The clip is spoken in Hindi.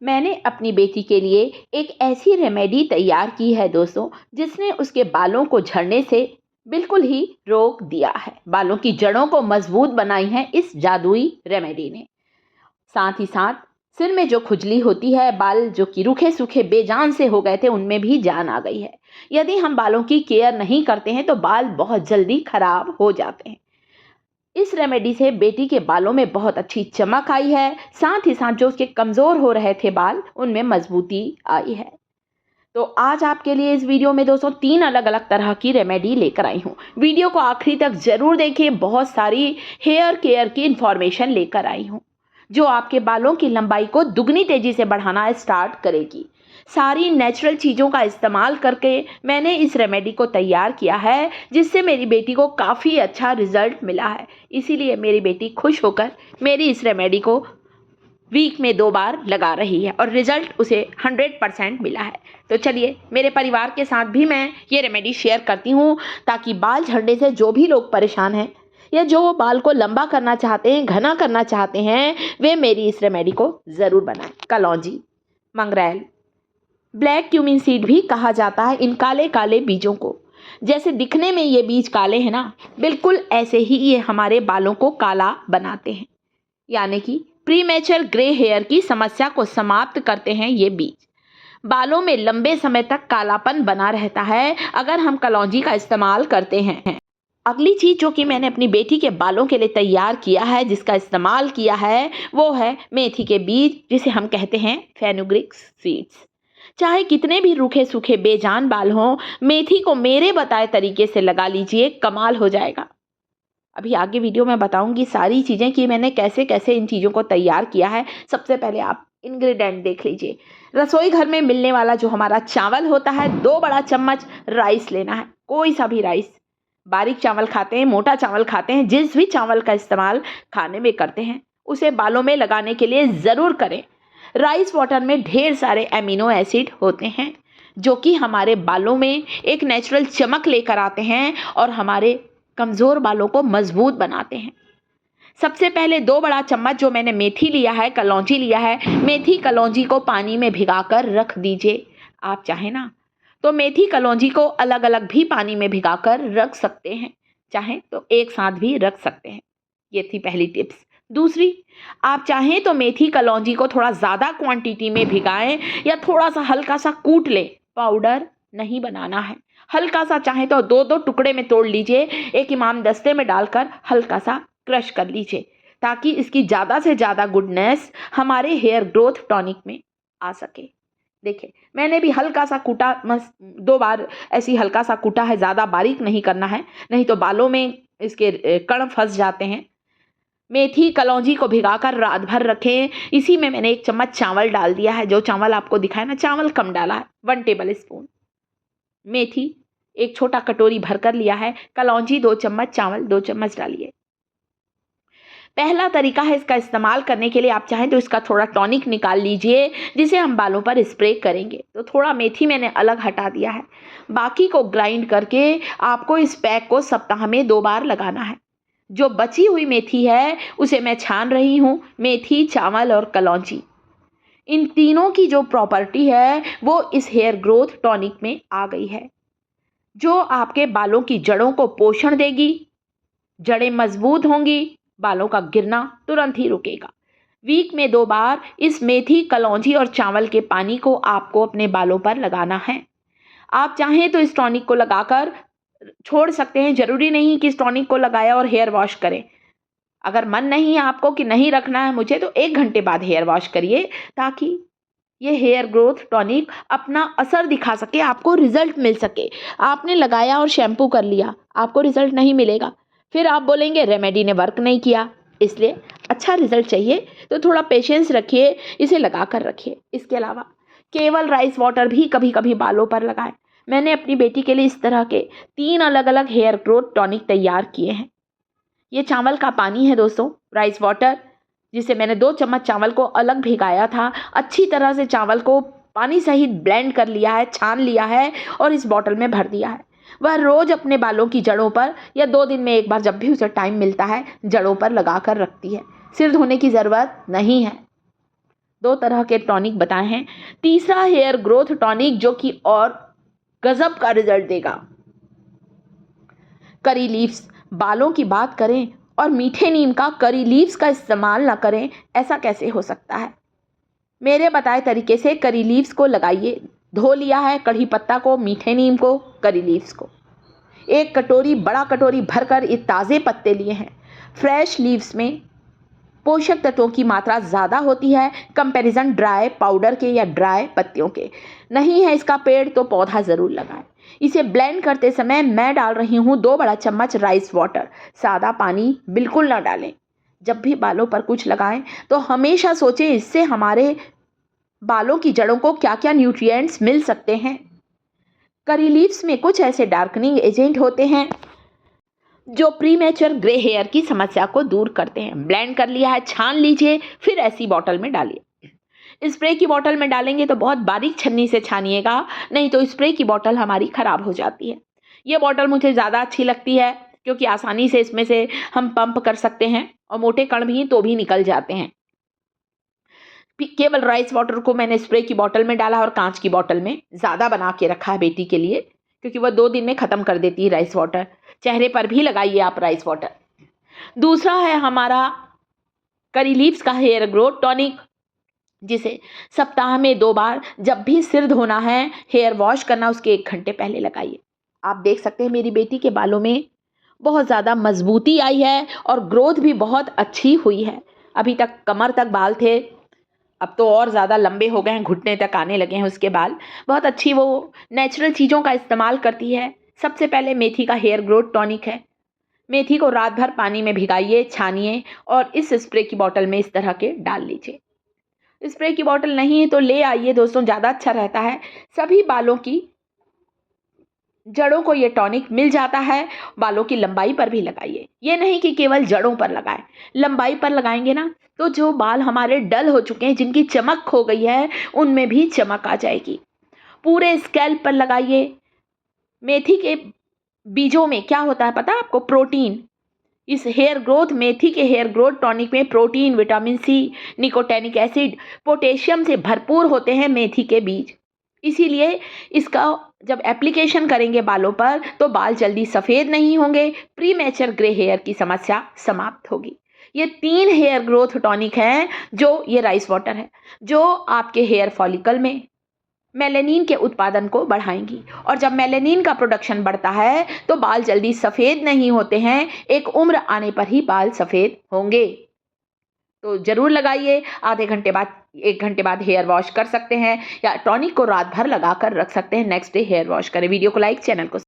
मैंने अपनी बेटी के लिए एक ऐसी रेमेडी तैयार की है दोस्तों, जिसने उसके बालों को झड़ने से बिल्कुल ही रोक दिया है। बालों की जड़ों को मजबूत बनाई है इस जादुई रेमेडी ने। साथ ही साथ सिर में जो खुजली होती है, बाल जो कि रूखे सूखे बेजान से हो गए थे, उनमें भी जान आ गई है। यदि हम बालों की केयर नहीं करते हैं तो बाल बहुत जल्दी खराब हो जाते हैं। इस रेमेडी से बेटी के बालों में बहुत अच्छी चमक आई है। साथ ही साथ जो उसके कमज़ोर हो रहे थे बाल, उनमें मजबूती आई है। तो आज आपके लिए इस वीडियो में दोस्तों 3 अलग-अलग तरह की रेमेडी लेकर आई हूँ। वीडियो को आखिरी तक ज़रूर देखिए, बहुत सारी हेयर केयर की इन्फॉर्मेशन लेकर आई हूँ, जो आपके बालों की लंबाई को दुगनी तेज़ी से बढ़ाना स्टार्ट करेगी। सारी नेचुरल चीज़ों का इस्तेमाल करके मैंने इस रेमेडी को तैयार किया है, जिससे मेरी बेटी को काफ़ी अच्छा रिज़ल्ट मिला है। इसीलिए मेरी बेटी खुश होकर मेरी इस रेमेडी को वीक में 2 बार लगा रही है और रिज़ल्ट उसे 100% मिला है। तो चलिए, मेरे परिवार के साथ भी मैं ये रेमेडी शेयर करती हूँ, ताकि बाल झड़ने से जो भी लोग परेशान हैं या जो बाल को लंबा करना चाहते हैं, घना करना चाहते हैं, वे मेरी इस रेमेडी को ज़रूर बनाएं। कलौंजी, मंगरेल, ब्लैक क्यूमिन सीड भी कहा जाता है इन काले काले बीजों को। जैसे दिखने में ये बीज काले हैं ना, बिल्कुल ऐसे ही ये हमारे बालों को काला बनाते हैं। यानी कि प्रीमेचर ग्रे हेयर की समस्या को समाप्त करते हैं ये बीज। बालों में लंबे समय तक कालापन बना रहता है अगर हम कलौंजी का इस्तेमाल करते हैं। अगली चीज़ जो कि मैंने अपनी बेटी के बालों के लिए तैयार किया है, जिसका इस्तेमाल किया है, वो है मेथी के बीज, जिसे हम कहते हैं फेनुग्रीक सीड्स। चाहे कितने भी रूखे सूखे बेजान बाल हों, मेथी को मेरे बताए तरीके से लगा लीजिए, कमाल हो जाएगा। अभी आगे वीडियो में बताऊंगी सारी चीज़ें कि मैंने कैसे कैसे इन चीज़ों को तैयार किया है। सबसे पहले आप इंग्रेडिएंट देख लीजिए। रसोई घर में मिलने वाला जो हमारा चावल होता है, 2 बड़ा चम्मच राइस लेना है, कोई सा भी राइस। बारीक चावल खाते हैं, मोटा चावल खाते हैं, जिस भी चावल का इस्तेमाल खाने में करते हैं, उसे बालों में लगाने के लिए ज़रूर करें। राइस वाटर में ढेर सारे एमिनो एसिड होते हैं, जो कि हमारे बालों में एक नेचुरल चमक लेकर आते हैं और हमारे कमज़ोर बालों को मजबूत बनाते हैं। सबसे पहले 2 बड़ा चम्मच जो मैंने मेथी लिया है, कलौंजी लिया है, मेथी कलौंजी को पानी में भिगाकर रख दीजिए। आप चाहें ना तो मेथी कलौंजी को अलग अलग भी पानी में भिगाकर रख सकते हैं, चाहें तो एक साथ भी रख सकते हैं। ये थी पहली टिप्स। दूसरी, आप चाहें तो मेथी कलौंजी को थोड़ा ज़्यादा क्वांटिटी में भिगाएं या थोड़ा सा हल्का सा कूट लें। पाउडर नहीं बनाना है, हल्का सा चाहे तो 2-2 टुकड़े में तोड़ लीजिए, एक इमाम दस्ते में डालकर हल्का सा क्रश कर लीजिए, ताकि इसकी ज़्यादा से ज़्यादा गुडनेस हमारे हेयर ग्रोथ टॉनिक में आ सके। देखिए, मैंने भी हल्का सा कूटा, 2 बार ऐसी हल्का सा कूटा है, ज़्यादा बारीक नहीं करना है, नहीं तो बालों में इसके कण फंस जाते हैं। मेथी कलौंजी को भिगाकर रात भर रखें। इसी में मैंने 1 चम्मच चावल डाल दिया है, जो चावल आपको दिखाया ना, चावल कम डाला है, 1 टेबल स्पून। मेथी 1 छोटा कटोरी भरकर लिया है, कलौंजी 2 चम्मच, चावल 2 चम्मच डालिए। पहला तरीका है इसका इस्तेमाल करने के लिए, आप चाहें तो इसका थोड़ा टॉनिक निकाल लीजिए, जिसे हम बालों पर स्प्रे करेंगे। तो थोड़ा मेथी मैंने अलग हटा दिया है, बाकी को ग्राइंड करके आपको इस पैक को सप्ताह में 2 बार लगाना है। जो बची हुई मेथी है उसे मैं छान रही हूँ। मेथी, चावल और कलौंजी, इन तीनों की जो प्रॉपर्टी है वो इस हेयर ग्रोथ टॉनिक में आ गई है, जो आपके बालों की जड़ों को पोषण देगी। जड़ें मजबूत होंगी, बालों का गिरना तुरंत ही रुकेगा। वीक में 2 बार इस मेथी, कलौंजी और चावल के पानी को आपको अपने बालों पर लगाना है। आप चाहें तो इस टॉनिक को लगाकर छोड़ सकते हैं, जरूरी नहीं कि इस टॉनिक को लगाया और हेयर वॉश करें। अगर मन नहीं है आपको कि नहीं रखना है मुझे, तो 1 घंटे बाद हेयर वॉश करिए, ताकि ये हेयर ग्रोथ टॉनिक अपना असर दिखा सके, आपको रिजल्ट मिल सके। आपने लगाया और शैम्पू कर लिया, आपको रिजल्ट नहीं मिलेगा, फिर आप बोलेंगे रेमेडी ने वर्क नहीं किया। इसलिए अच्छा रिजल्ट चाहिए तो थोड़ा पेशेंस रखिए, इसे लगा कर रखिए। इसके अलावा केवल राइस वाटर भी कभी कभी बालों पर लगाएं। मैंने अपनी बेटी के लिए इस तरह के 3 अलग अलग हेयर ग्रोथ टॉनिक तैयार किए हैं। ये चावल का पानी है दोस्तों, राइस वाटर, जिसे मैंने 2 चम्मच चावल को अलग भिगाया था। अच्छी तरह से चावल को पानी सहित ब्लेंड कर लिया है, छान लिया है और इस बॉटल में भर दिया है। वह रोज़ अपने बालों की जड़ों पर या 2 दिन में 1 बार, जब भी उसे टाइम मिलता है, जड़ों पर लगा कर रखती है। सिर धोने की ज़रूरत नहीं है। 2 तरह के टॉनिक बताए हैं। तीसरा हेयर ग्रोथ टॉनिक जो कि और गजब का रिजल्ट देगा, करी लीव्स। बालों की बात करें और मीठे नीम का करी लीव्स का इस्तेमाल ना करें, ऐसा कैसे हो सकता है। मेरे बताए तरीके से करी लीव्स को लगाइए। धो लिया है कढ़ी पत्ता को, मीठे नीम को, करी लीव्स को। एक कटोरी, बड़ा कटोरी भरकर ये ताज़े पत्ते लिए हैं। फ्रेश लीव्स में पोषक तत्वों की मात्रा ज़्यादा होती है कंपैरिजन ड्राई पाउडर के या ड्राई पत्तियों के। नहीं है इसका पेड़ तो पौधा ज़रूर लगाएं। इसे ब्लेंड करते समय मैं डाल रही हूँ 2 बड़ा चम्मच राइस वाटर। सादा पानी बिल्कुल ना डालें। जब भी बालों पर कुछ लगाएं तो हमेशा सोचें इससे हमारे बालों की जड़ों को क्या क्या न्यूट्रिएंट्स मिल सकते हैं। करी लीव्स में कुछ ऐसे डार्कनिंग एजेंट होते हैं जो प्रीमेच्योर ग्रे हेयर की समस्या को दूर करते हैं। ब्लेंड कर लिया है, छान लीजिए, फिर ऐसी बॉटल में डालिए। स्प्रे की बॉटल में डालेंगे तो बहुत बारीक छन्नी से छानिएगा, नहीं तो स्प्रे की बॉटल हमारी खराब हो जाती है। ये बॉटल मुझे ज़्यादा अच्छी लगती है क्योंकि आसानी से इसमें से हम पंप कर सकते हैं और मोटे कण भी तो भी निकल जाते हैं। केवल राइस वाटर को मैंने स्प्रे की बॉटल में डाला और कांच की बॉटल में ज़्यादा बना के रखा है बेटी के लिए, क्योंकि वह 2 दिन में ख़त्म कर देती है राइस वाटर। चेहरे पर भी लगाइए आप राइस वाटर। दूसरा है हमारा करी लीव्स का हेयर ग्रोथ टॉनिक, जिसे सप्ताह में 2 बार जब भी सिर धोना है, हेयर वॉश करना, उसके 1 घंटे पहले लगाइए। आप देख सकते हैं मेरी बेटी के बालों में बहुत ज़्यादा मजबूती आई है और ग्रोथ भी बहुत अच्छी हुई है। अभी तक कमर तक बाल थे, अब तो और ज़्यादा लंबे हो गए हैं, घुटने तक आने लगे हैं उसके बाल। बहुत अच्छी वो नेचुरल चीज़ों का इस्तेमाल करती है। सबसे पहले मेथी का हेयर ग्रोथ टॉनिक है। मेथी को रात भर पानी में भिगाइए, छानिए और इस स्प्रे की बॉटल में इस तरह के डाल लीजिए। स्प्रे की बॉटल नहीं है तो ले आइए दोस्तों, ज़्यादा अच्छा रहता है। सभी बालों की जड़ों को ये टॉनिक मिल जाता है। बालों की लंबाई पर भी लगाइए, ये नहीं कि केवल जड़ों पर लगाएं। लंबाई पर लगाएंगे ना तो जो बाल हमारे डल हो चुके हैं, जिनकी चमक खो गई है, उनमें भी चमक आ जाएगी। पूरे स्कैल्प पर लगाइए। मेथी के बीजों में क्या होता है पता है आपको? प्रोटीन। इस हेयर ग्रोथ मेथी के हेयर ग्रोथ टॉनिक में protein, vitamin C, nicotinic acid, potassium से भरपूर होते हैं मेथी के बीज। इसीलिए इसका जब एप्लीकेशन करेंगे बालों पर तो बाल जल्दी सफ़ेद नहीं होंगे, प्रीमेच्योर ग्रे हेयर की समस्या समाप्त होगी। ये 3 हेयर ग्रोथ टॉनिक हैं। जो ये राइस वाटर है जो आपके हेयर फॉलिकल में मेलानिन के उत्पादन को बढ़ाएंगी, और जब मेलानिन का प्रोडक्शन बढ़ता है तो बाल जल्दी सफ़ेद नहीं होते हैं, एक उम्र आने पर ही बाल सफ़ेद होंगे। तो ज़रूर लगाइए। आधे घंटे बाद, 1 घंटे बाद हेयर वॉश कर सकते हैं या टॉनिक को रात भर लगा कर रख सकते हैं, नेक्स्ट डे हेयर वॉश करें। वीडियो को लाइक, चैनल को